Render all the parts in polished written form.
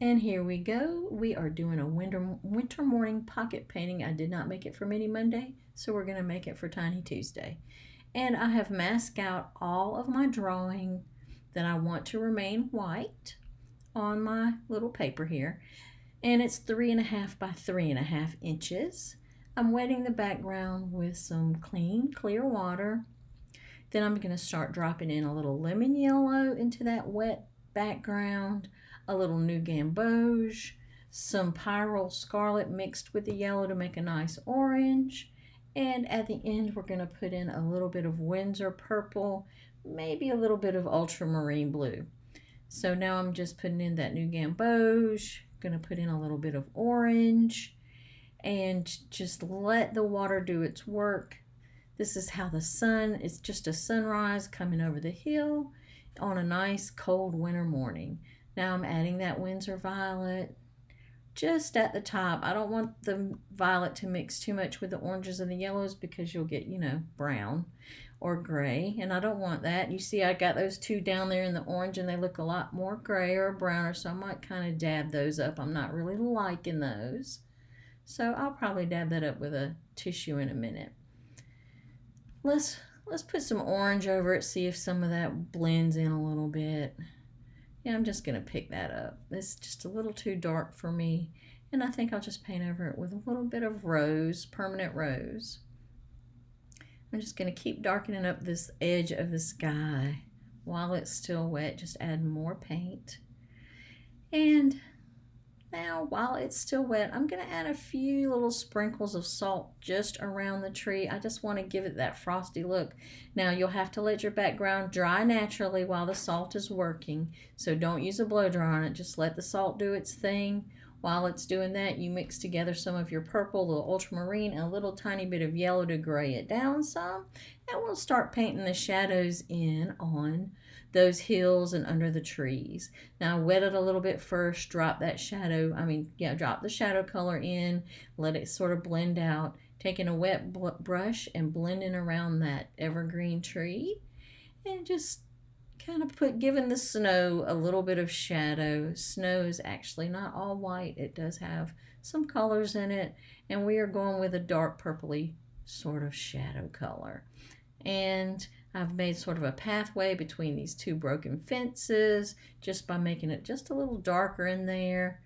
And here we go. We are doing a winter morning pocket painting. I did not make it for Mini Monday, so we're going to make it for Tiny Tuesday. And I have masked out all of my drawing that I want to remain white on my little paper here. And it's 3.5 by 3.5 inches. I'm wetting the background with some clean, clear water. Then I'm going to start dropping in a little lemon yellow into that wet background, a little new gamboge, some pyrrole scarlet mixed with the yellow to make a nice orange, and at the end we're going to put in a little bit of Windsor purple, maybe a little bit of ultramarine blue. So now I'm just putting in that new gamboge, going to put in a little bit of orange, and just let the water do its work. This is how the sun, it's just a sunrise coming over the hill on a nice cold winter morning. Now I'm adding that Windsor violet just at the top. I don't want the violet to mix too much with the oranges and the yellows because you'll get, brown or gray, and I don't want that. You see I got those two down there in the orange and they look a lot more gray or browner, so I might kind of dab those up. I'm not really liking those, so I'll probably dab that up with a tissue in a minute. Let's put some orange over it, see if some of that blends in a little bit. Yeah, I'm just going to pick that up. It's just a little too dark for me, and I think I'll just paint over it with a little bit of rose, permanent rose. I'm just going to keep darkening up this edge of the sky while it's still wet, just add more paint. And now, while it's still wet, I'm going to add a few little sprinkles of salt just around the tree. I just want to give it that frosty look. Now, you'll have to let your background dry naturally while the salt is working. So don't use a blow dry on it. Just let the salt do its thing. While it's doing that, you mix together some of your purple, a little ultramarine, and a little tiny bit of yellow to gray it down some. And we'll start painting the shadows in on those hills and under the trees. Now wet it a little bit first, drop the shadow color in, let it sort of blend out, taking a wet brush and blending around that evergreen tree, and just kind of giving the snow a little bit of shadow. Snow is actually not all white, it does have some colors in it, and we are going with a dark purpley sort of shadow color. And I've made sort of a pathway between these two broken fences just by making it just a little darker in there.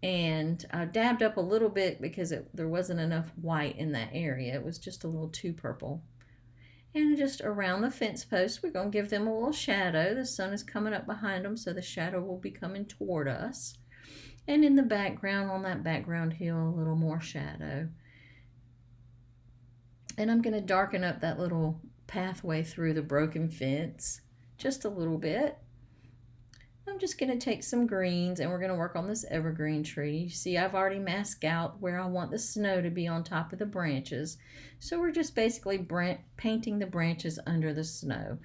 And I dabbed up a little bit because there wasn't enough white in that area. It was just a little too purple. And just around the fence posts, we're going to give them a little shadow. The sun is coming up behind them, so the shadow will be coming toward us. And in the background, on that background hill, a little more shadow. And I'm going to darken up that little pathway through the broken fence just a little bit. I'm just going to take some greens and we're going to work on this evergreen tree. You see, I've already masked out where I want the snow to be on top of the branches. So we're just basically painting the branches under the snow.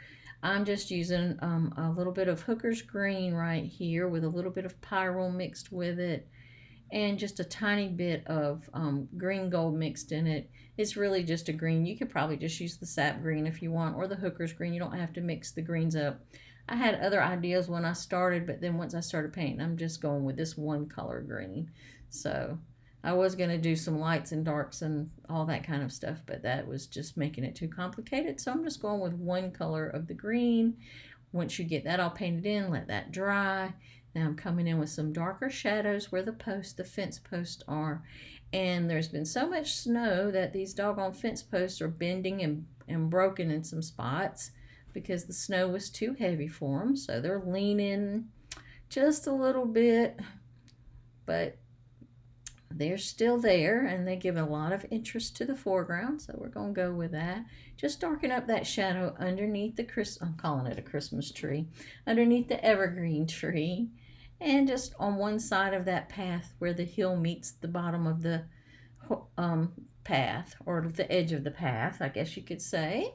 I'm just using a little bit of Hooker's green right here with a little bit of pyrrole mixed with it, and just a tiny bit of green gold mixed in it. It's really just a green. You could probably just use the sap green if you want, or the Hooker's green. You don't have to mix the greens up. I had other ideas when I started, but then once I started painting, I'm just going with this one color green. So I was going to do some lights and darks and all that kind of stuff, but that was just making it too complicated. So I'm just going with one color of the green. Once you get that all painted in, let that dry. Now I'm coming in with some darker shadows where the fence posts are. And there's been so much snow that these doggone fence posts are bending and broken in some spots because the snow was too heavy for them. So they're leaning just a little bit, but they're still there and they give a lot of interest to the foreground. So we're going to go with that. Just darken up that shadow underneath I'm calling it a Christmas tree, underneath the evergreen tree. And just on one side of that path where the hill meets the bottom of the path, or the edge of the path, I guess you could say.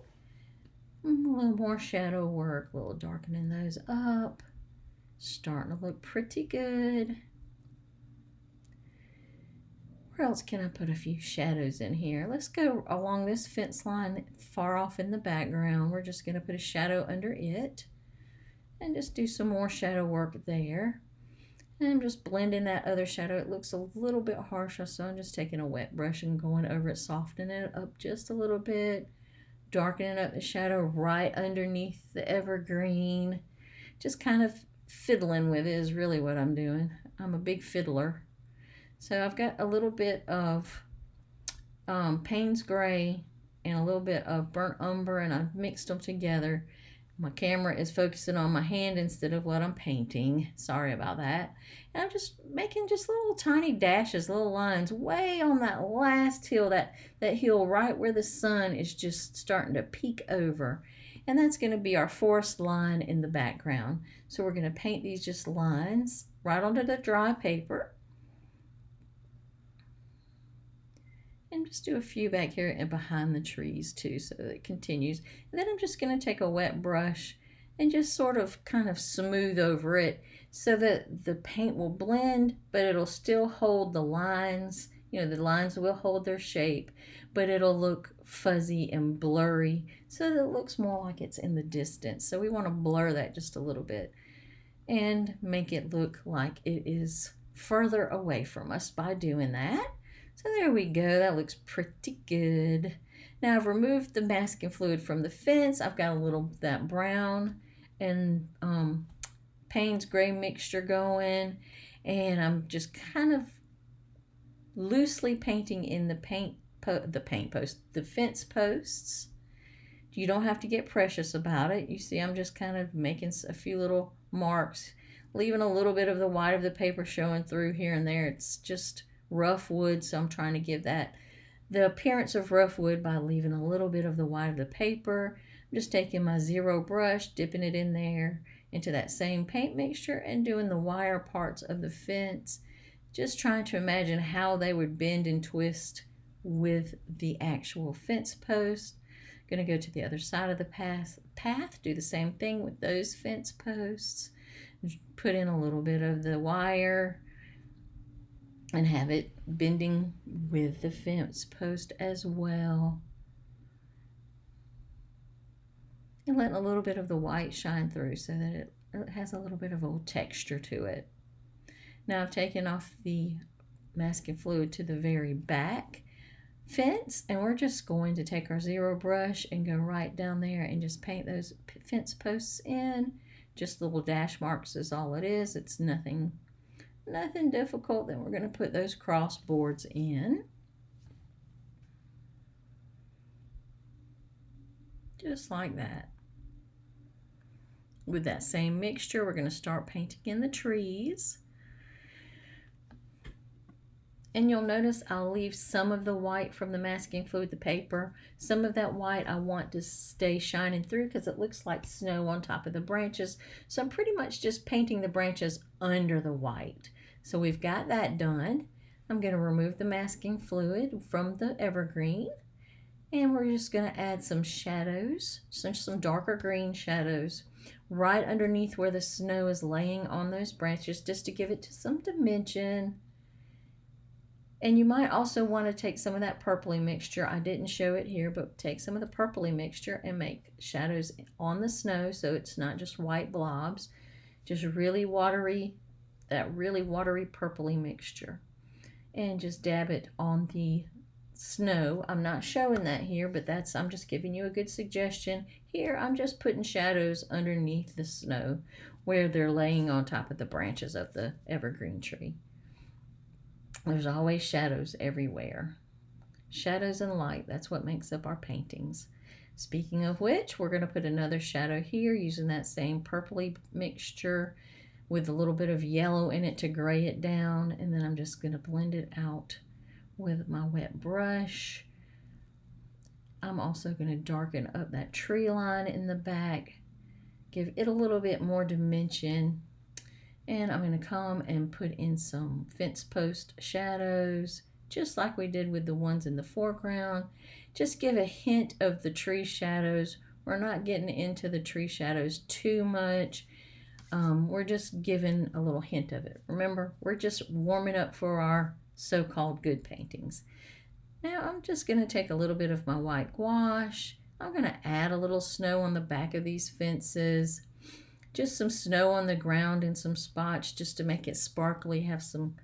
A little more shadow work, a little darkening those up. Starting to look pretty good. Where else can I put a few shadows in here? Let's go along this fence line far off in the background. We're just going to put a shadow under it and just do some more shadow work there. And I'm just blending that other shadow. It looks a little bit harsher, so I'm just taking a wet brush and going over it, softening it up just a little bit, darkening up the shadow right underneath the evergreen. Just kind of fiddling with it is really what I'm doing. I'm a big fiddler. So I've got a little bit of Payne's Gray and a little bit of burnt umber, and I've mixed them together. My camera is focusing on my hand instead of what I'm painting. Sorry about that. And I'm just making just little tiny dashes, little lines way on that last hill, that hill right where the sun is just starting to peek over. And that's going to be our forest line in the background. So we're going to paint these just lines right onto the dry paper. And just do a few back here and behind the trees too, so that it continues. And then I'm just going to take a wet brush and just sort of kind of smooth over it so that the paint will blend, but it'll still hold the lines. You know, the lines will hold their shape, but it'll look fuzzy and blurry so that it looks more like it's in the distance. So we want to blur that just a little bit and make it look like it is further away from us by doing that. So there we go, that looks pretty good. Now I've removed the masking fluid from the fence. I've got a little that brown and Payne's Gray mixture going, and I'm just kind of loosely painting in the fence posts. You don't have to get precious about it. You see, I'm just kind of making a few little marks, leaving a little bit of the white of the paper showing through here and there. It's just rough wood, so I'm trying to give that the appearance of rough wood by leaving a little bit of the white of the paper. I'm just taking my zero brush, dipping it in there into that same paint mixture and doing the wire parts of the fence, just trying to imagine how they would bend and twist with the actual fence post. Going to go to the other side of the path, do the same thing with those fence posts, put in a little bit of the wire and have it bending with the fence post as well. And letting a little bit of the white shine through so that it has a little bit of a texture to it. Now I've taken off the masking fluid to the very back fence, and we're just going to take our zero brush and go right down there and just paint those fence posts in. Just little dash marks is all it is. It's nothing difficult. Then we're going to put those cross boards in. Just like that. With that same mixture, we're going to start painting in the trees. And you'll notice I'll leave some of the white from the masking fluid, the paper. Some of that white I want to stay shining through because it looks like snow on top of the branches. So I'm pretty much just painting the branches under the white. So we've got that done. I'm going to remove the masking fluid from the evergreen. And we're just going to add some shadows, some darker green shadows right underneath where the snow is laying on those branches, just to give it some dimension. And you might also want to take some of that purpley mixture. I didn't show it here, but take some of the purpley mixture and make shadows on the snow so it's not just white blobs. Just really watery, that really watery purpley mixture. And just dab it on the snow. I'm not showing that here, but I'm just giving you a good suggestion. Here, I'm just putting shadows underneath the snow where they're laying on top of the branches of the evergreen tree. There's always shadows everywhere. Shadows and light, that's what makes up our paintings. Speaking of which, we're going to put another shadow here using that same purpley mixture with a little bit of yellow in it to gray it down. And then I'm just going to blend it out with my wet brush. I'm also going to darken up that tree line in the back, give it a little bit more dimension. And I'm going to come and put in some fence post shadows, just like we did with the ones in the foreground. Just give a hint of the tree shadows. We're not getting into the tree shadows too much. We're just giving a little hint of it. Remember, we're just warming up for our so-called good paintings. Now I'm just going to take a little bit of my white gouache. I'm going to add a little snow on the back of these fences. just some snow on the ground in some spots just to make it sparkly, have some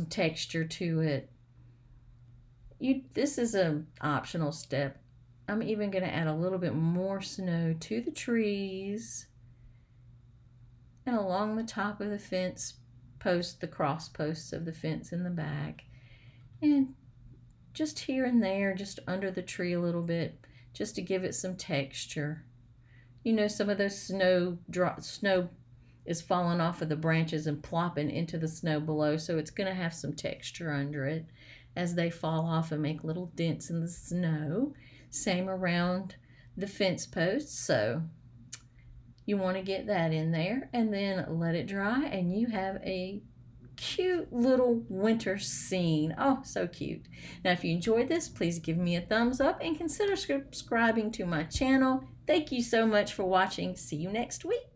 texture to it. This is an optional step. I'm even going to add a little bit more snow to the trees and along the top of the fence post, the cross posts of the fence in the back, and just here and there, just under the tree a little bit, just to give it some texture. You know, some of those snow is falling off of the branches and plopping into the snow below, so it's going to have some texture under it as they fall off and make little dents in the snow. Same around the fence posts, so you want to get that in there and then let it dry, and you have a cute little winter scene. Oh, so cute. Now, if you enjoyed this, please give me a thumbs up and consider subscribing to my channel. Thank you so much for watching. See you next week.